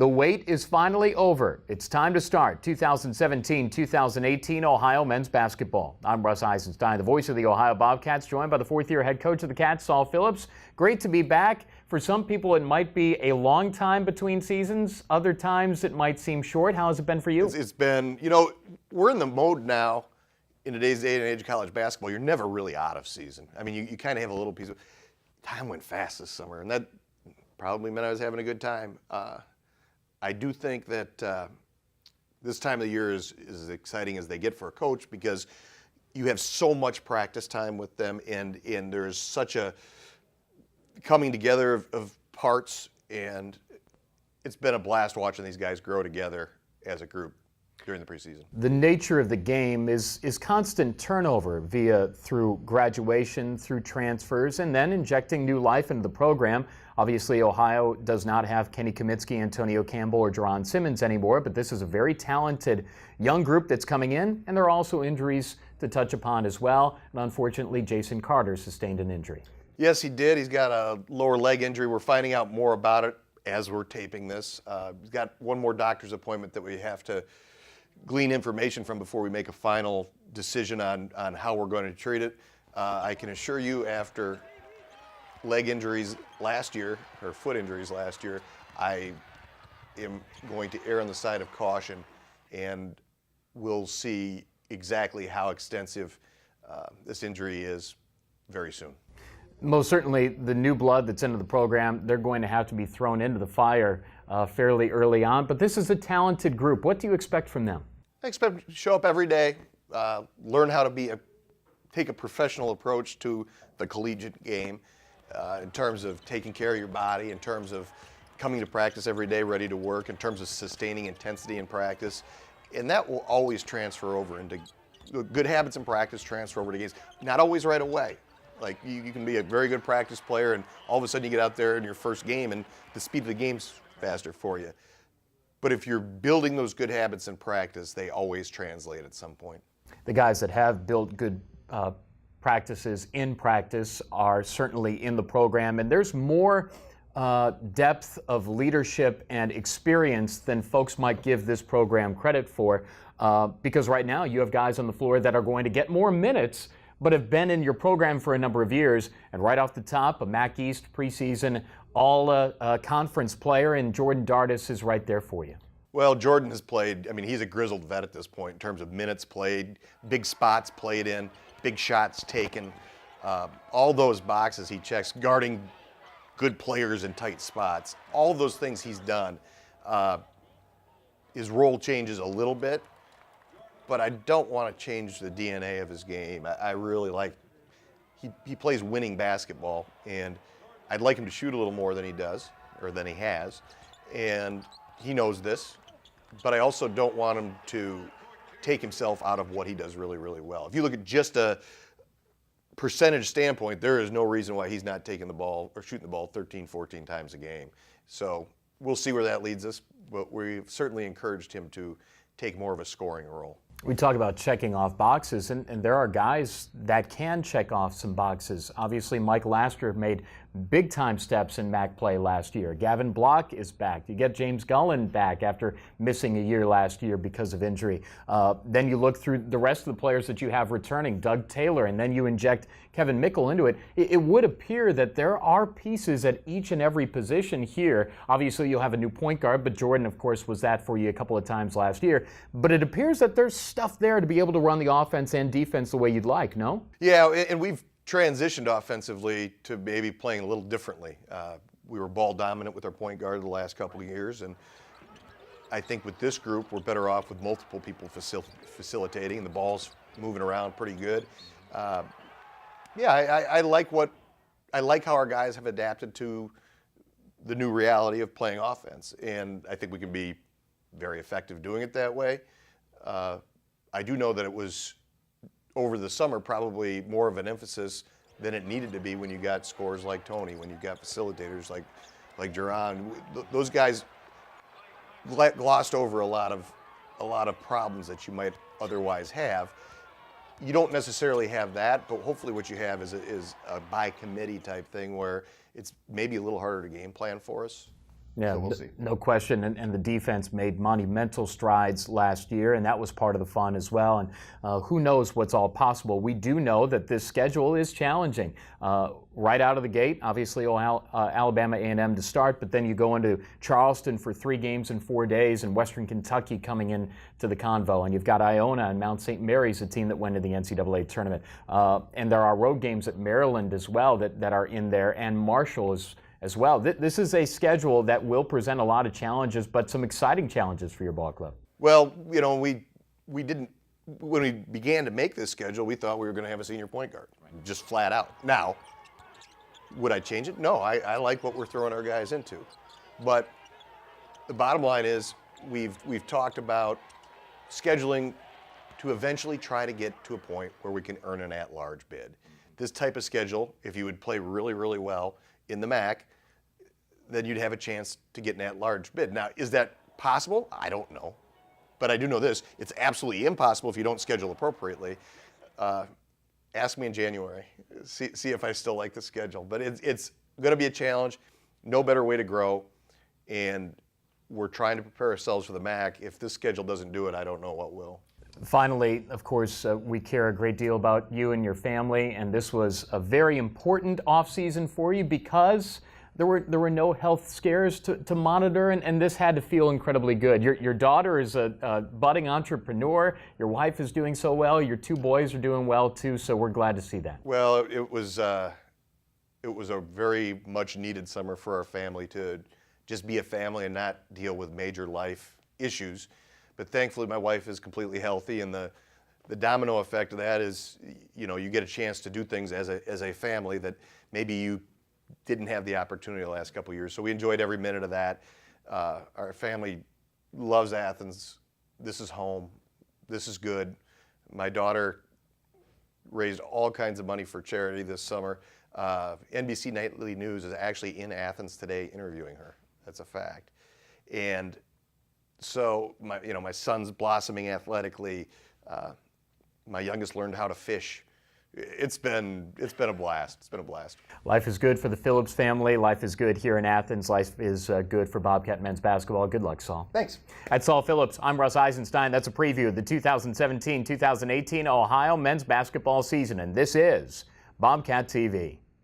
The wait is finally over. It's time to start 2017-2018 Ohio men's basketball. I'm Russ Eisenstein, the voice of the Ohio Bobcats, joined by the fourth-year head coach of the Cats, Phillips. Great to be back. For some people, it might be a long time between seasons. Other times, it might seem short. How has it been for you? It's been, we're in the mode now in today's day and age of college basketball. You're never really out of season. I mean, you kind of have a little piece of time went fast this summer, and that probably meant I was having a good time. I do think that this time of the year is as exciting as they get for a coach because you have so much practice time with them, and there's such a coming together of parts, and it's been a blast watching these guys grow together as a group during the preseason. The nature of the game is constant turnover through graduation, through transfers, and then injecting new life into the program. Obviously, Ohio does not have Kenny Kaminsky, Antonio Campbell, or Jerron Simmons anymore, but this is a very talented young group that's coming in, and there are also injuries to touch upon as well. And unfortunately, Jason Carter sustained an injury. Yes, he did. He's got a lower leg injury. We're finding out more about it as we're taping this. He's got one more doctor's appointment that we have to glean information from before we make a final decision on how we're going to treat it. I can assure you, after leg injuries last year, or foot injuries last year, I am going to err on the side of caution, and we'll see exactly how extensive this injury is very soon. Most certainly, the new blood that's into the program, they're going to have to be thrown into the fire fairly early on. But this is a talented group. What do you expect from them? I expect them to show up every day, learn how to take a professional approach to the collegiate game in terms of taking care of your body, in terms of coming to practice every day ready to work, in terms of sustaining intensity in practice. And that will always transfer over into good habits in practice, transfer over to games. Not always right away. Like you can be a very good practice player, and all of a sudden you get out there in your first game, and the speed of the game's faster for you. But if you're building those good habits in practice, they always translate at some point. The guys that have built good practices in practice are certainly in the program, and there's more depth of leadership and experience than folks might give this program credit for, because right now you have guys on the floor that are going to get more minutes but have been in your program for a number of years. And right off the top, a MAC East preseason all-conference player, and Jordan Dardis is right there for you. Well, Jordan has played, he's a grizzled vet at this point in terms of minutes played, big spots played in, big shots taken. All those boxes he checks, guarding good players in tight spots. All those things he's done. His role changes a little bit, but I don't want to change the DNA of his game. I really like, he plays winning basketball, and I'd like him to shoot a little more than he does, or than he has, and he knows this, but I also don't want him to take himself out of what he does really, really well. If you look at just a percentage standpoint, there is no reason why he's not taking the ball or shooting the ball 13, 14 times a game. So we'll see where that leads us, but we've certainly encouraged him to take more of a scoring role. We talk about checking off boxes, and there are guys that can check off some boxes. Obviously, Mike Laster made big-time steps in MAC play last year. Gavin Block is back. You get James Gullen back after missing a year last year because of injury. Then you look through the rest of the players that you have returning, Doug Taylor, and then you inject Kevin Mickle into it. It would appear that there are pieces at each and every position here. Obviously, you'll have a new point guard, but Jordan, of course, was that for you a couple of times last year. But it appears that there's stuff there to be able to run the offense and defense the way you'd like, no? Yeah, and we've transitioned offensively to maybe playing a little differently. We were ball dominant with our point guard the last couple of years, and I think with this group we're better off with multiple people facilitating, and the ball's moving around pretty good. I like how our guys have adapted to the new reality of playing offense, and I think we can be very effective doing it that way. I do know that it was over the summer probably more of an emphasis than it needed to be when you got scorers like Tony, when you got facilitators like Jerron. Those guys glossed over a lot of problems that you might otherwise have. You don't necessarily have that, but hopefully what you have is a by committee type thing where it's maybe a little harder to game plan for us. Yeah, So we'll see. no question. And the defense made monumental strides last year, and that was part of the fun as well. And who knows what's all possible. We do know that this schedule is challenging. Right out of the gate, obviously Alabama A&M to start, but then you go into Charleston for 3 games in 4 days, and Western Kentucky coming in to the Convo. And you've got Iona and Mount St. Mary's, a team that went to the NCAA tournament. And there are road games at Maryland as well that are in there, and Marshall as well. This is a schedule that will present a lot of challenges, but some exciting challenges for your ball club. Well, you know, we didn't, when we began to make this schedule, we thought we were going to have a senior point guard, just flat out. Now, would I change it? No, I like what we're throwing our guys into. But the bottom line is we've talked about scheduling to eventually try to get to a point where we can earn an at-large bid. This type of schedule, if you would play really, really well in the MAC, then you'd have a chance to get an at-large bid. Now, is that possible? I don't know. But I do know this, it's absolutely impossible if you don't schedule appropriately. Ask me in January, see if I still like the schedule. But it's gonna be a challenge, no better way to grow, and we're trying to prepare ourselves for the MAC. If this schedule doesn't do it, I don't know what will. Finally, of course, we care a great deal about you and your family, and this was a very important offseason for you because there were no health scares to monitor, and this had to feel incredibly good. Your daughter is a budding entrepreneur. Your wife is doing so well. Your 2 boys are doing well too. So we're glad to see that. Well, it was a very much needed summer for our family to just be a family and not deal with major life issues. But thankfully, my wife is completely healthy, and the domino effect of that is, you know, you get a chance to do things as a family that maybe you didn't have the opportunity the last couple of years. So we enjoyed every minute of that. Our family loves Athens. This is home. This is good. My daughter raised all kinds of money for charity this summer. NBC Nightly News is actually in Athens today interviewing her. That's a fact. And so my son's blossoming athletically. My youngest learned how to fish. It's been a blast. It's been a blast. Life is good for the Phillips family. Life is good here in Athens. Life is good for Bobcat men's basketball. Good luck, Saul. Thanks. That's Saul Phillips. I'm Russ Eisenstein. That's a preview of the 2017-2018 Ohio men's basketball season, and this is Bobcat TV.